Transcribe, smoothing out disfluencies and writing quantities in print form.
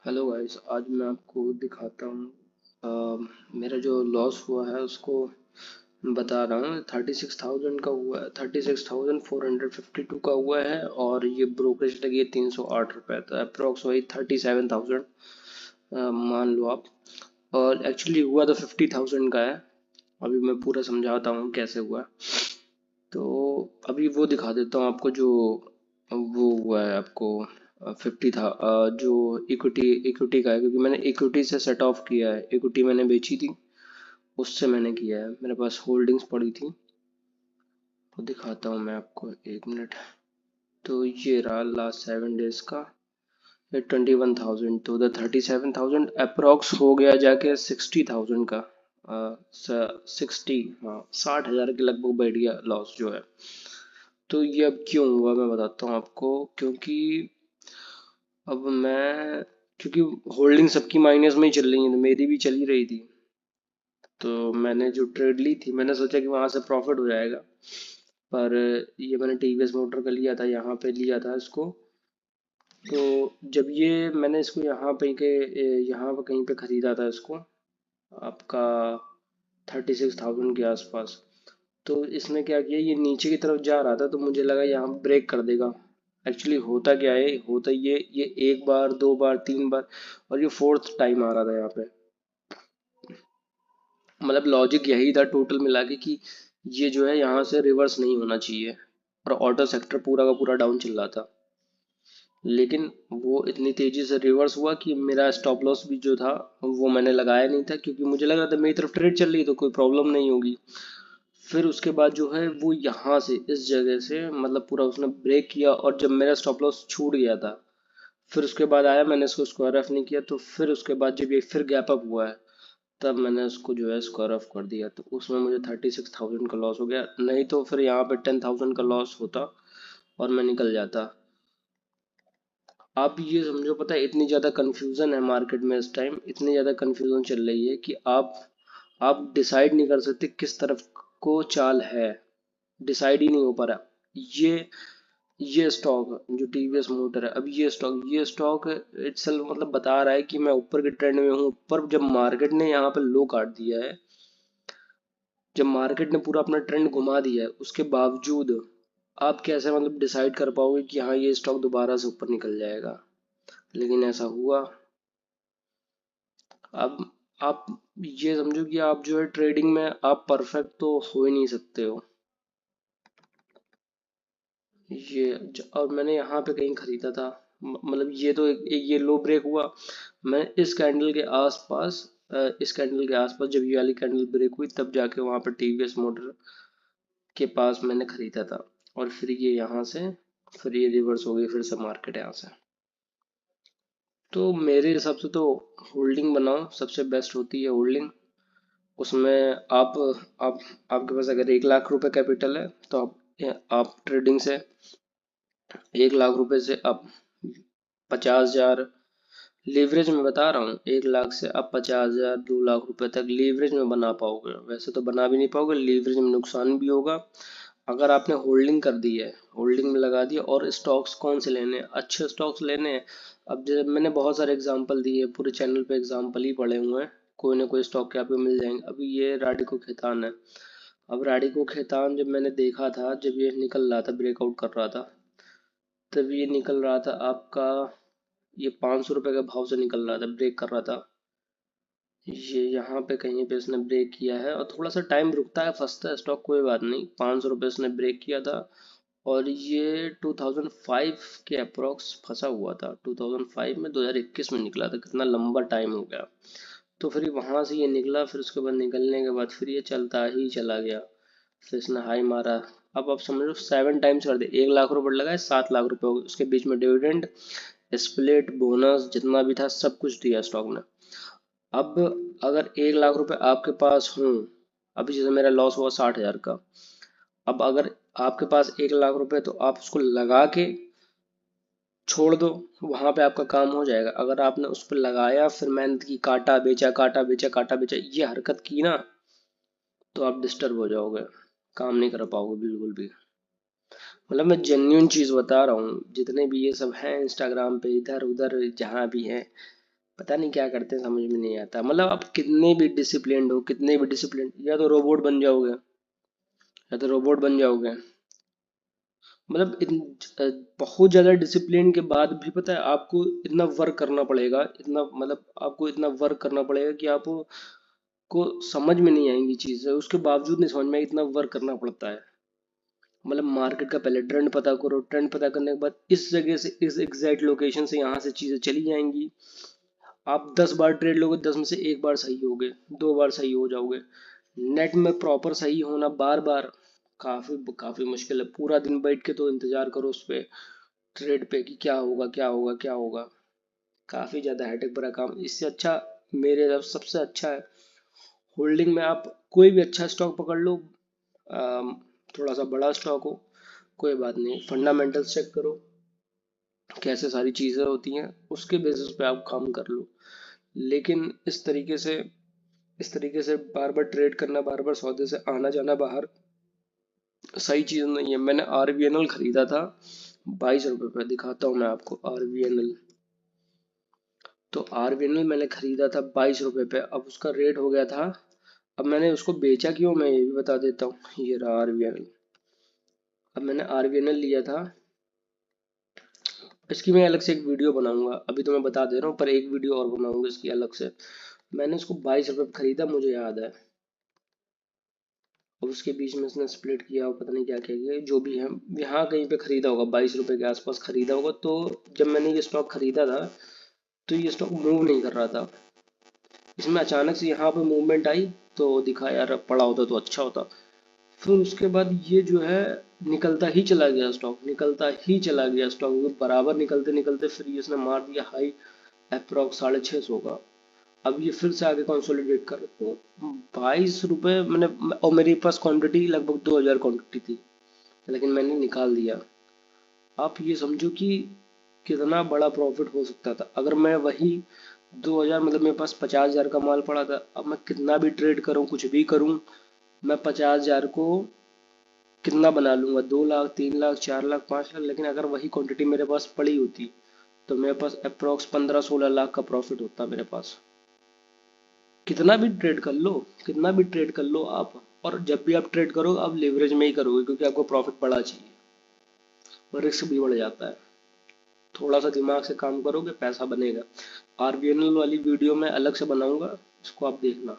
Hello guys, आज मैं आपको दिखाता हूँ मेरा जो लॉस हुआ है उसको बता रहा हूँ। 36,000 का हुआ है, 36,452 का हुआ है और ये ब्रोकरेज लगी है 308 रुपये, तो अप्रोक्स वही 37,000 मान लो आप। और एक्चुअली हुआ तो 50,000 का है। अभी मैं पूरा समझाता हूँ कैसे हुआ। तो अभी वो दिखा देता हूँ आपको जो वो हुआ है आपको। 50 था जो इक्विटी इक्विटी का है, क्योंकि मैंने इक्विटी से सेट ऑफ किया है। इक्विटी मैंने बेची थी, उससे मैंने किया है। मेरे पास होल्डिंग्स पड़ी थी, वो दिखाता हूँ मैं आपको, एक मिनट। तो ये रहा लास्ट 7 डेज का, ये 21,000, तो उधर 37,000 अप्रोक्स हो गया जाके 60,000 का। 60, हाँ 60,000 के लगभग बैठ गया लॉस जो है। तो ये अब क्यों हुआ मैं बताता हूँ आपको। क्योंकि अब मैं क्योंकि होल्डिंग सबकी माइनस में ही चल रही है, तो मेरी भी चल ही रही थी। तो मैंने जो ट्रेड ली थी, मैंने सोचा कि वहां से प्रॉफिट हो जाएगा। पर ये मैंने टीवीएस मोटर का लिया था, यहाँ पे लिया था इसको। तो जब ये मैंने इसको यहाँ पे कहीं पे खरीदा था इसको, आपका 36,000 के आसपास। तो इसने क्या किया, ये नीचे की तरफ जा रहा था तो मुझे लगा यहाँ ब्रेक कर देगा। एक्चुअली होता क्या है, होता ये एक बार, दो बार, तीन बार, और ये फोर्थ टाइम आ रहा था यहाँ पे। मतलब लॉजिक यही था टोटल मिला के कि ये जो है यहाँ से रिवर्स नहीं होना चाहिए। और ऑटो सेक्टर पूरा का पूरा डाउन चल रहा था, लेकिन वो इतनी तेजी से रिवर्स हुआ कि मेरा स्टॉप लॉस भी जो था वो मैंने लगाया नहीं था, क्योंकि मुझे लग रहा था मेरी तरफ ट्रेड चल रही है तो कोई प्रॉब्लम नहीं होगी। फिर उसके बाद जो है वो यहाँ से इस जगह से मतलब पूरा उसने ब्रेक किया, और जब मेरा स्टॉप लॉस छूट गया था, फिर उसके बाद आया, मैंने इसको स्क्वायर ऑफ नहीं किया। तो फिर उसके बाद जब ये फिर गैप अप हुआ है, तब मैंने उसको जो है स्क्वायर ऑफ कर दिया। तो उसमें मुझे 36,000 का लॉस हो गया, नहीं तो फिर यहाँ पे 10,000 का लॉस होता और मैं निकल जाता। आप ये समझो, पता है इतनी ज़्यादा कन्फ्यूज़न है मार्केट में इस टाइम, इतनी ज़्यादा कन्फ्यूज़न चल रही है कि आप डिसाइड नहीं कर सकते किस तरफ को चाल है। डिसाइड ही नहीं हो पा रहा। ये स्टॉक जो टीवीएस मोटर है, अब ये स्टॉक इटसेल्फ मतलब बता रहा है कि मैं ऊपर के ट्रेंड में हूँ। पर जब मार्केट ने यहाँ पे लो काट दिया है, जब मार्केट ने पूरा अपना ट्रेंड घुमा दिया है, उसके बावजूद आप कैसे मतलब डिसाइड कर पाओगे कि हाँ ये स्टॉक दोबारा से ऊपर निकल जाएगा। लेकिन ऐसा हुआ। अब आप ये समझो कि आप जो है ट्रेडिंग में आप परफेक्ट तो हो ही नहीं सकते हो। और मैंने यहाँ पे कहीं खरीदा था, मतलब ये तो एक ये लो ब्रेक हुआ। मैं इस कैंडल के आसपास इस कैंडल के आसपास जब ये वाली कैंडल ब्रेक हुई, तब जाके वहां पर टीवीएस मोटर के पास मैंने खरीदा था। और फिर ये यहाँ से फिर ये रिवर्स हो गई, फिर से मार्केट यहाँ से। तो मेरे हिसाब से तो होल्डिंग बनाओ, सबसे बेस्ट होती है होल्डिंग। उसमें आप आपके पास अगर 1 लाख रुपए कैपिटल है, तो आप ट्रेडिंग से 1 लाख रुपए से आप 50,000 लीवरेज में बता रहा हूँ, 1 लाख से आप 50,000 2 लाख रुपए तक लीवरेज में बना पाओगे। वैसे तो बना भी नहीं पाओगे, लीवरेज में नुकसान भी होगा। अगर आपने होल्डिंग कर दी है, होल्डिंग में लगा दिया, और स्टॉक्स कौन से लेने हैं, अच्छे स्टॉक्स लेने हैं। अब जब मैंने बहुत सारे एग्जांपल दिए, पूरे चैनल पे एग्जांपल ही पड़े हुए हैं, कोई ना कोई स्टॉक के आपको मिल जाएंगे। अभी ये राडिको खेतान है। अब राडिको खेतान जब मैंने देखा था, जब ये निकल रहा था, ब्रेकआउट कर रहा था, तब ये निकल रहा था आपका, ये 500 रुपये के भाव से निकल रहा था, ब्रेक कर रहा था। ये यहाँ पे कहीं पे इसने ब्रेक किया है, और थोड़ा सा टाइम रुकता है, फंसता है स्टॉक, कोई बात नहीं। 500 रुपये इसने ब्रेक किया था, और ये 2005 के अप्रोक्स फंसा हुआ था। 2005 में, 2021 में निकला था, कितना लंबा टाइम हो गया। तो फिर वहां से ये निकला, फिर उसके बाद निकलने के बाद फिर ये चलता ही चला गया। फिर इसने हाई मारा। अब आप समझ लो 7 टाइम्स कर दे, 1 लाख रुपए लगाए, 7 लाख रुपए हो गए। उसके बीच में डिविडेंड, स्प्लिट, बोनस जितना भी था सब कुछ दिया स्टॉक ने। अब अगर 1 लाख रुपए आपके पास हो, अभी जैसे मेरा लॉस हुआ 60,000 का, अब अगर आपके पास 1 लाख रुपए, तो आप उसको लगा के छोड़ दो, वहां पे आपका काम हो जाएगा। अगर आपने उस पर लगाया, फिर मेहनत की, काटा बेचा, काटा बेचा, काटा बेचा, ये हरकत की ना, तो आप डिस्टर्ब हो जाओगे, काम नहीं कर पाओगे बिल्कुल भी। मतलब मैं जेन्युइन चीज बता रहा हूँ, जितने भी ये सब हैं इंस्टाग्राम पे, इधर उधर जहाँ भी हैं, पता नहीं क्या करते हैं, समझ में नहीं आता। मतलब आप कितने भी डिसिप्लिन्ड हो, कितने भी डिसिप्लिन, या तो रोबोट बन जाओगे, या तो रोबोट बन जाओगे। मतलब बहुत ज्यादा डिसिप्लिन के बाद भी पता है आपको इतना वर्क करना पड़ेगा, इतना मतलब आपको इतना वर्क करना पड़ेगा कि आपको समझ में नहीं आएंगी चीजें, उसके बावजूद नहीं समझ में इतना वर्क करना पड़ता है। मतलब मार्केट का पहले ट्रेंड पता करो, ट्रेंड पता करने के बाद इस जगह से इस एग्जैक्ट लोकेशन से यहाँ से चीजें चली जाएंगी। आप 10 बार ट्रेड लोगे, 10 में से एक बार सही होगे, 2 बार सही हो जाओगे। नेट में प्रॉपर सही होना बार बार काफी काफी मुश्किल है। पूरा दिन बैठ के तो इंतजार करो उस पे, ट्रेड पे, कि क्या होगा क्या होगा क्या होगा। काफी ज्यादा हेडेक भरा काम। इससे अच्छा, मेरे तरफ सबसे अच्छा है होल्डिंग में आप कोई भी अच्छा स्टॉक पकड़ लो। अम, थोड़ा सा बड़ा स्टॉक हो, कोई बात नहीं, फंडामेंटल्स चेक करो कैसे सारी चीजें होती हैं, उसके बेसिस पे आप काम कर लो। लेकिन इस तरीके से बार बार ट्रेड करना, बार बार सौदे से आना जाना बाहर, सही चीज नहीं है। मैंने आरवीएनएल खरीदा था 22 रुपए पे, दिखाता हूँ मैं आपको आरवीएनएल। तो आरवीएनएल मैंने खरीदा था 22 रुपए पे, अब उसका रेट हो गया था, अब मैंने उसको बेचा क्यों मैं ये भी बता देता हूँ। ये रहा आरवीएनएल। अब मैंने आरवीएनएल लिया था, इसकी मैं अलग से एक वीडियो बनाऊंगा, अभी तो मैं बता दे रहा हूँ, पर एक वीडियो और बनाऊंगा इसकी अलग से। मैंने उसको 22 रुपए खरीदा, मुझे याद है। अब उसके बीच में इसने स्प्लिट किया और पता नहीं क्या क्या किया, जो भी है। यहाँ कहीं पे खरीदा होगा, 22 रुपए के आसपास खरीदा होगा। तो जब मैंने ये स्टॉक खरीदा था तो ये स्टॉक मूव नहीं कर रहा था। इसमें अचानक से यहाँ पे मूवमेंट आई, तो दिखा यार अब पड़ा होता तो अच्छा होता। फिर उसके बाद ये जो है निकलता ही चला गया स्टॉक, निकलता ही चला गया स्टॉक, बराबर निकलते निकलते फिर ये इसने मार दिया हाई अप्रोक्स 650 का। अब ये फिर से आगे कंसोलिडेट कर, तो 22 रुपए मैंने, और मेरे पास क्वांटिटी लगभग 2000 क्वांटिटी थी, लेकिन मैंने निकाल दिया। आप ये समझो कि कितना बड़ा प्रॉफिट हो सकता था अगर मैं वही 2000, मतलब मेरे पास 50,000 का माल पड़ा था। अब मैं कितना भी ट्रेड करूं, कुछ भी करूं, मैं 50,000 को कितना बना लूंगा, 2 लाख, 3 लाख, 4 लाख, 5 लाख। लेकिन अगर वही क्वांटिटी मेरे पास पड़ी होती तो मेरे पास अप्रोक्स 15-16 लाख का प्रॉफिट होता मेरे पास। कितना भी ट्रेड कर लो, कितना भी ट्रेड कर लो आप, और जब भी आप ट्रेड करो आप लेवरेज में ही करोगे, क्योंकि आपको प्रॉफिट बड़ा चाहिए और रिस्क भी बढ़ जाता है। थोड़ा सा दिमाग से काम करोगे पैसा बनेगा। आरबीएनएल वाली वीडियो मैं अलग से बनाऊंगा, इसको आप देखना।